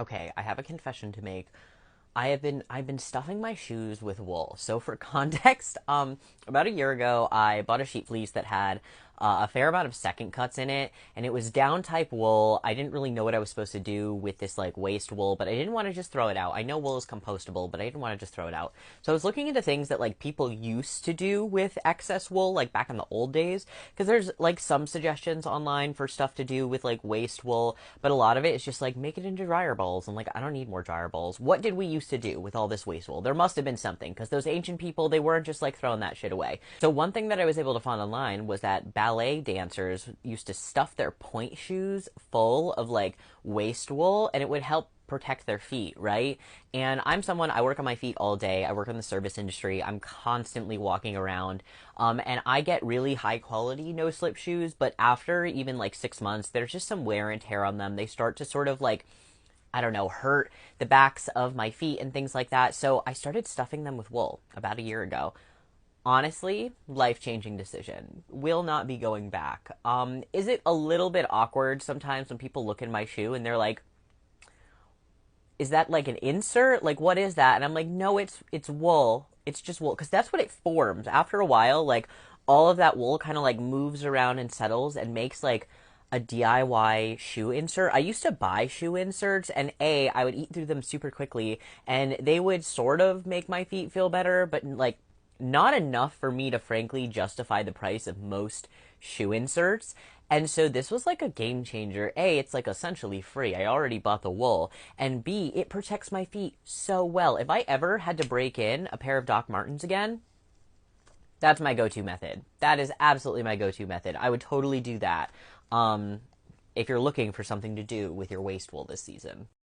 Okay, I have a confession to make. I've been stuffing my shoes with wool. So for context, about a year ago, I bought a sheep fleece that had a fair amount of second cuts in it, and it was down type wool. I didn't really know what I was supposed to do with this like waste wool, but I didn't want to just throw it out. I know wool is compostable, but I didn't want to just throw it out. So I was looking into things that like people used to do with excess wool, like back in the old days, because there's like some suggestions online for stuff to do with like waste wool, but a lot of it is just like make it into dryer balls, and like I don't need more dryer balls. What did we used to do with all this waste wool? There must have been something, because those ancient people, they weren't just like throwing that shit away. So one thing that I was able to find online was that ballet dancers used to stuff their point shoes full of like waste wool, and it would help protect their feet, right? And I'm someone, I work on my feet all day. I work in the service industry. I'm constantly walking around. And I get really high quality no slip shoes, but after even like 6 months, there's just some wear and tear on them. They start to sort of like, I don't know, hurt the backs of my feet and things like that. So I started stuffing them with wool about a year ago. Honestly, life changing decision. Will not be going back. Is it a little bit awkward sometimes when people look in my shoe and they're like, is that like an insert? Like, what is that? And I'm like, no, it's wool. It's just wool, because that's what it forms. After a while, like all of that wool kind of like moves around and settles and makes like a DIY shoe insert. I used to buy shoe inserts, and I would eat through them super quickly, and they would sort of make my feet feel better, but like not enough for me to frankly justify the price of most shoe inserts. And so this was like a game changer. A, it's like essentially free. I already bought the wool. And B, it protects my feet so well. If I ever had to break in a pair of Doc Martens again, that's my go-to method. That is absolutely my go-to method. I would totally do that. Um, if you're looking for something to do with your waste wool this season.